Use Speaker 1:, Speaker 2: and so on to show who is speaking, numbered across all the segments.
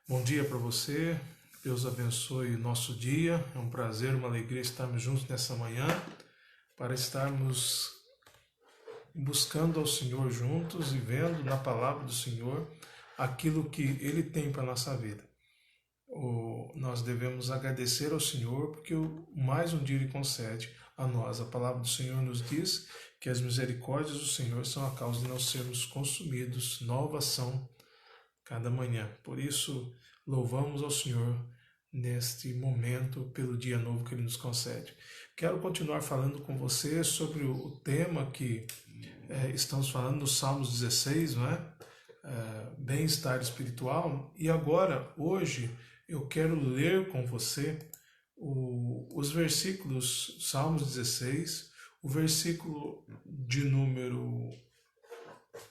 Speaker 1: Bom dia para você, Deus abençoe o nosso dia, é um prazer, uma alegria estarmos juntos nessa manhã para estarmos buscando ao Senhor juntos e vendo na palavra do Senhor aquilo que Ele tem para a nossa vida. Nós devemos agradecer ao Senhor porque mais um dia Ele concede a nós. A palavra do Senhor nos diz que as misericórdias do Senhor são a causa de não sermos consumidos, novas são cada manhã. Por isso, louvamos ao Senhor neste momento pelo dia novo que Ele nos concede. Quero continuar falando com você sobre o tema que estamos falando no Salmos 16, não é? Bem-estar espiritual. E agora, hoje, eu quero ler com você os versículos, Salmos 16, o versículo de número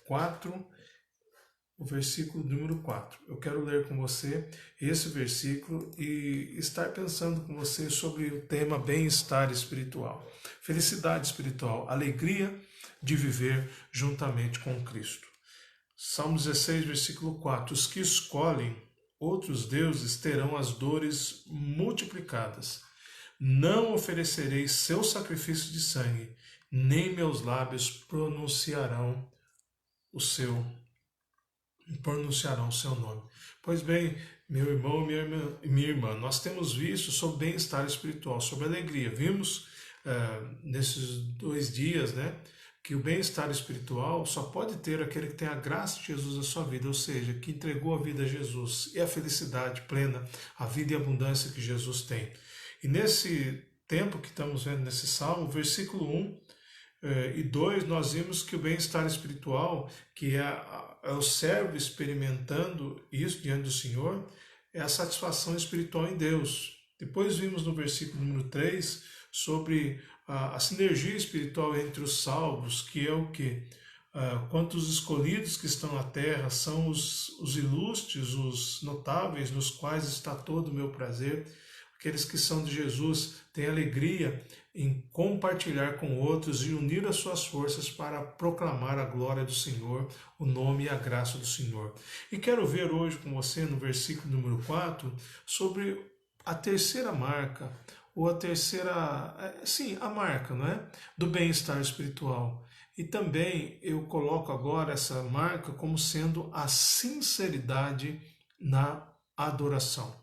Speaker 1: 4, o versículo número 4. Eu quero ler com você esse versículo e estar pensando com você sobre o tema bem-estar espiritual, felicidade espiritual, alegria de viver juntamente com Cristo. Salmo 16, versículo 4. Os que escolhem outros deuses terão as dores multiplicadas. Não oferecerei seu sacrifício de sangue, nem meus lábios pronunciarão o seu nome. Pois bem, meu irmão e minha irmã, nós temos visto sobre bem-estar espiritual, sobre alegria. Vimos nesses 2 dias, né, que o bem-estar espiritual só pode ter aquele que tem a graça de Jesus na sua vida, ou seja, que entregou a vida a Jesus, e a felicidade plena, a vida e a abundância que Jesus tem. E nesse tempo que estamos vendo nesse salmo, versículo 1 e 2, nós vimos que o bem-estar espiritual, que é o servo experimentando isso diante do Senhor, é a satisfação espiritual em Deus. Depois vimos no versículo número 3 sobre a sinergia espiritual entre os salvos, que é o que? Quantos escolhidos que estão na terra são os ilustres, os notáveis, nos quais está todo o meu prazer. Aqueles que são de Jesus têm alegria em compartilhar com outros e unir as suas forças para proclamar a glória do Senhor, o nome e a graça do Senhor. E quero ver hoje com você, no versículo número 4, sobre a terceira marca, ou a marca, não é? Do bem-estar espiritual. E também eu coloco agora essa marca como sendo a sinceridade na adoração.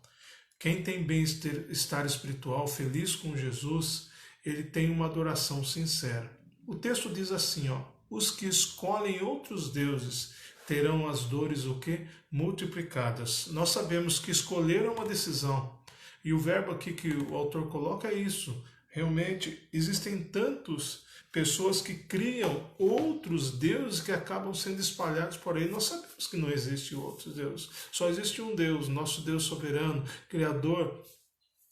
Speaker 1: Quem tem bem-estar espiritual, feliz com Jesus, ele tem uma adoração sincera. O texto diz assim, os que escolhem outros deuses terão as dores o quê? Multiplicadas. Nós sabemos que escolher é uma decisão. E o verbo aqui que o autor coloca é isso. Realmente, existem tantas pessoas que criam outros deuses que acabam sendo espalhados por aí. Nós sabemos que não existe outros deuses. Só existe um Deus, nosso Deus soberano, Criador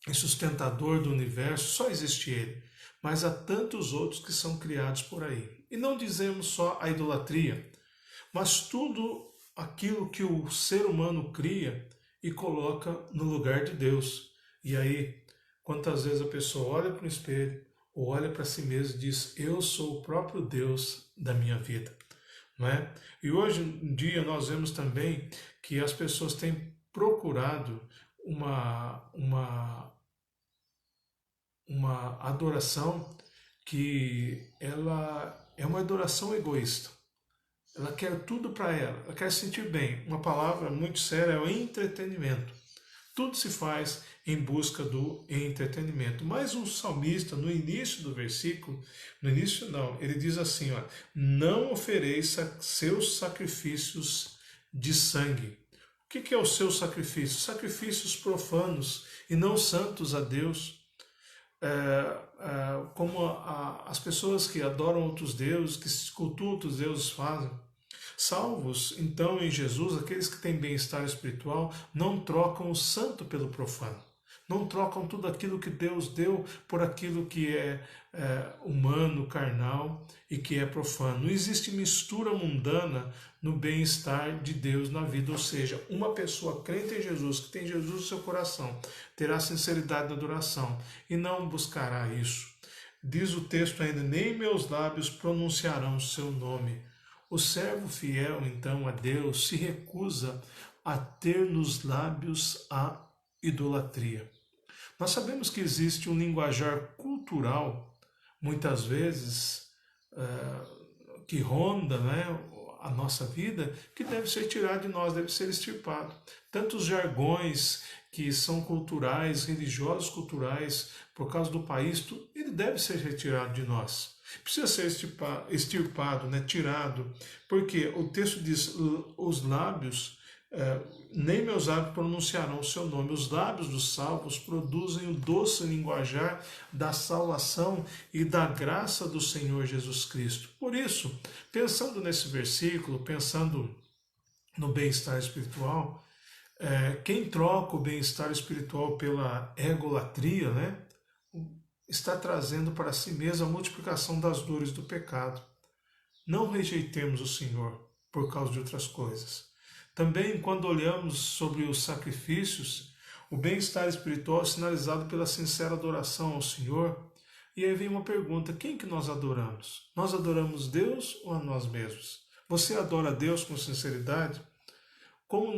Speaker 1: e sustentador do universo. Só existe Ele. Mas há tantos outros que são criados por aí. E não dizemos só a idolatria, mas tudo aquilo que o ser humano cria e coloca no lugar de Deus. E aí, quantas vezes a pessoa olha para o espelho, ou olha para si mesmo e diz, eu sou o próprio Deus da minha vida, não é? E hoje em dia nós vemos também que as pessoas têm procurado uma adoração que ela é uma adoração egoísta. Ela quer tudo para ela quer se sentir bem. Uma palavra muito séria é o entretenimento. Tudo se faz em busca do entretenimento. Mas o salmista, no início do versículo, ele diz assim, não ofereça seus sacrifícios de sangue. O que é o seu sacrifício? Sacrifícios profanos e não santos a Deus. Como as pessoas que adoram outros deuses, que cultuam outros deuses fazem. Salvos, então, em Jesus, aqueles que têm bem-estar espiritual, não trocam o santo pelo profano. Não trocam tudo aquilo que Deus deu por aquilo que é humano, carnal e que é profano. Não existe mistura mundana no bem-estar de Deus na vida. Ou seja, uma pessoa crente em Jesus, que tem Jesus no seu coração, terá sinceridade na adoração e não buscará isso. Diz o texto ainda, nem meus lábios pronunciarão o seu nome. O servo fiel, então, a Deus se recusa a ter nos lábios a idolatria. Nós sabemos que existe um linguajar cultural, muitas vezes, que ronda, né, a nossa vida, que deve ser tirado de nós, deve ser extirpado. Tantos jargões que são culturais, religiosos culturais, por causa do país, ele deve ser retirado de nós. Precisa ser extirpado, né, tirado, porque o texto diz, os lábios, nem meus lábios pronunciarão o seu nome. Os lábios dos salvos produzem o doce linguajar da salvação e da graça do Senhor Jesus Cristo. Por isso, pensando nesse versículo, pensando no bem-estar espiritual, quem troca o bem-estar espiritual pela egolatria, né, está trazendo para si mesmo a multiplicação das dores do pecado. Não rejeitemos o Senhor por causa de outras coisas. Também, quando olhamos sobre os sacrifícios, o bem-estar espiritual é sinalizado pela sincera adoração ao Senhor. E aí vem uma pergunta, quem que nós adoramos? Nós adoramos Deus ou a nós mesmos? Você adora a Deus com sinceridade? Como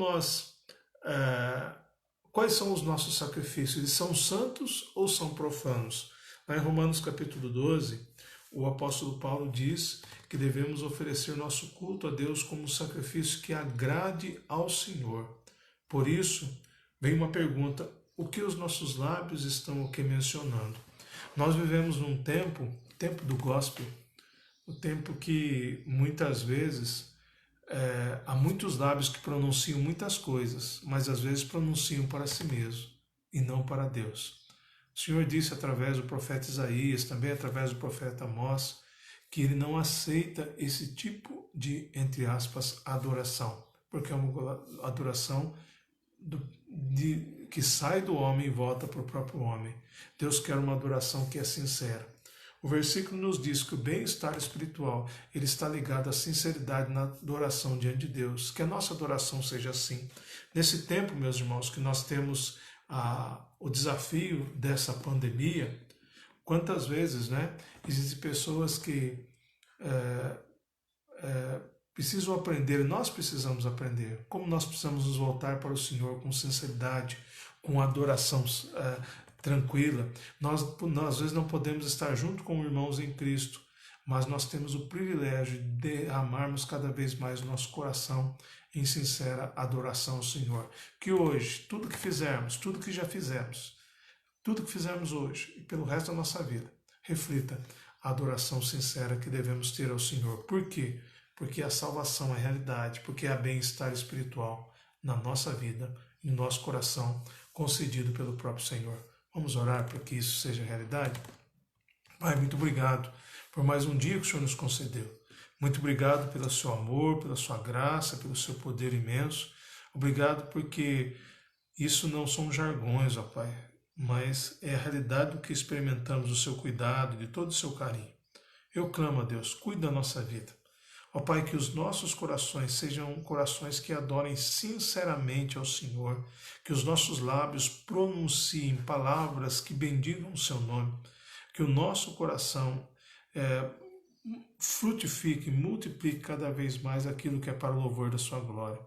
Speaker 1: quais são os nossos sacrifícios? Eles são santos ou são profanos? Lá em Romanos capítulo 12, o apóstolo Paulo diz que devemos oferecer nosso culto a Deus como um sacrifício que agrade ao Senhor. Por isso, vem uma pergunta, o que os nossos lábios estão mencionando? Nós vivemos num tempo do gospel, o tempo que muitas vezes há muitos lábios que pronunciam muitas coisas, mas às vezes pronunciam para si mesmo e não para Deus. O Senhor disse através do profeta Isaías, também através do profeta Amós, que ele não aceita esse tipo de, entre aspas, adoração, porque é uma adoração que sai do homem e volta para o próprio homem. Deus quer uma adoração que é sincera. O versículo nos diz que o bem-estar espiritual ele está ligado à sinceridade na adoração diante de Deus, que a nossa adoração seja assim. Nesse tempo, meus irmãos, que nós temos o desafio dessa pandemia, quantas vezes, né, existem pessoas que precisam aprender, nós precisamos aprender, como nós precisamos nos voltar para o Senhor com sinceridade, com adoração tranquila. Nós às vezes não podemos estar junto com irmãos em Cristo, mas nós temos o privilégio de amarmos cada vez mais o nosso coração em sincera adoração ao Senhor. Que hoje, tudo que fizermos, tudo que já fizemos, tudo que fizermos hoje e pelo resto da nossa vida, reflita a adoração sincera que devemos ter ao Senhor. Por quê? Porque a salvação é realidade, porque há bem-estar espiritual na nossa vida, em nosso coração, concedido pelo próprio Senhor. Vamos orar para que isso seja realidade? Pai, muito obrigado por mais um dia que o Senhor nos concedeu. Muito obrigado pelo seu amor, pela sua graça, pelo seu poder imenso. Obrigado porque isso não são jargões, ó Pai, mas é a realidade do que experimentamos, do seu cuidado, de todo o seu carinho. Eu clamo a Deus, cuida da nossa vida. Ó Pai, que os nossos corações sejam corações que adorem sinceramente ao Senhor, que os nossos lábios pronunciem palavras que bendigam o seu nome, que o nosso coração frutifique, multiplique cada vez mais aquilo que é para o louvor da sua glória.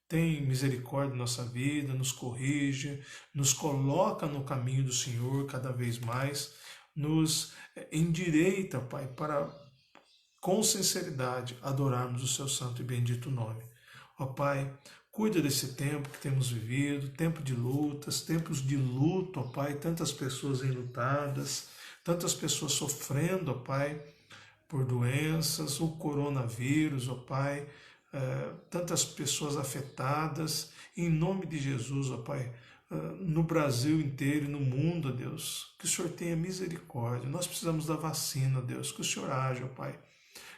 Speaker 1: Tem misericórdia na nossa vida, nos corrige, nos coloca no caminho do Senhor cada vez mais, nos endireita, Pai, para com sinceridade adorarmos o seu santo e bendito nome. Ó Pai, cuida desse tempo que temos vivido, tempo de lutas, tempos de luto, ó Pai, tantas pessoas enlutadas, tantas pessoas sofrendo, ó Pai, por doenças, o coronavírus, ó Pai, tantas pessoas afetadas, em nome de Jesus, ó Pai, no Brasil inteiro e no mundo, ó Deus, que o Senhor tenha misericórdia. Nós precisamos da vacina, Deus, que o Senhor haja, ó Pai.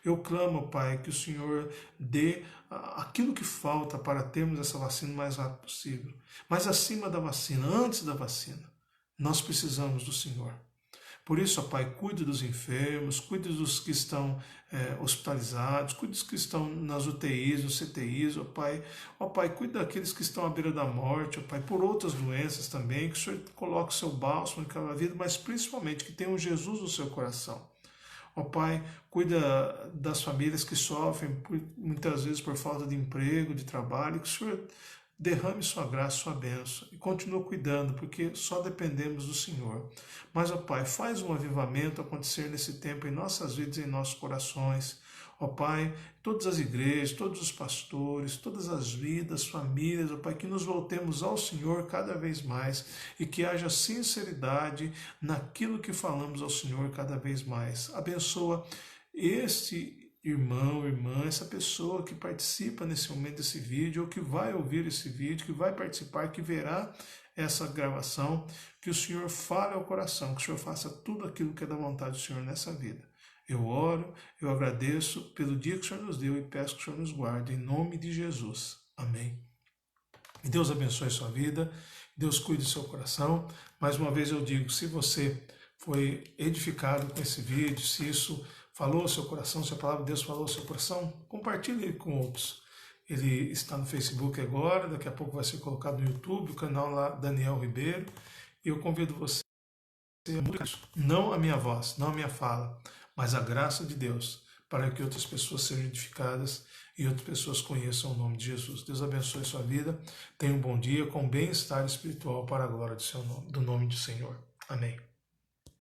Speaker 1: Eu clamo, Pai, que o Senhor dê aquilo que falta para termos essa vacina o mais rápido possível. Mas acima da vacina, antes da vacina, nós precisamos do Senhor. Por isso, ó Pai, cuide dos enfermos, cuide dos que estão hospitalizados, cuide dos que estão nas UTIs, nos CTIs, ó Pai, cuide daqueles que estão à beira da morte, ó Pai, por outras doenças também, que o Senhor coloque o seu bálsamo em cada vida, mas principalmente que tenham Jesus no seu coração. Ó Pai, cuida das famílias que sofrem muitas vezes por falta de emprego, de trabalho, que o Senhor derrame sua graça, sua bênção e continue cuidando, porque só dependemos do Senhor. Mas, ó Pai, faz um avivamento acontecer nesse tempo em nossas vidas e em nossos corações. Ó Pai, todas as igrejas, todos os pastores, todas as vidas, famílias, ó Pai, que nos voltemos ao Senhor cada vez mais e que haja sinceridade naquilo que falamos ao Senhor cada vez mais. Abençoa este irmão, irmã, essa pessoa que participa nesse momento desse vídeo, ou que vai ouvir esse vídeo, que vai participar, que verá essa gravação, que o Senhor fale ao coração, que o Senhor faça tudo aquilo que é da vontade do Senhor nessa vida. Eu oro, eu agradeço pelo dia que o Senhor nos deu e peço que o Senhor nos guarde, em nome de Jesus. Amém. E Deus abençoe a sua vida, Deus cuide do seu coração. Mais uma vez eu digo, se você foi edificado com esse vídeo, se isso falou ao seu coração, se a palavra de Deus falou ao seu coração, compartilhe ele com outros. Ele está no Facebook agora, daqui a pouco vai ser colocado no YouTube, o canal lá Daniel Ribeiro, e eu convido você a não a minha voz, não a minha fala, mas a graça de Deus, para que outras pessoas sejam edificadas e outras pessoas conheçam o nome de Jesus. Deus abençoe a sua vida, tenha um bom dia com bem-estar espiritual para a glória do nome do Senhor. Amém.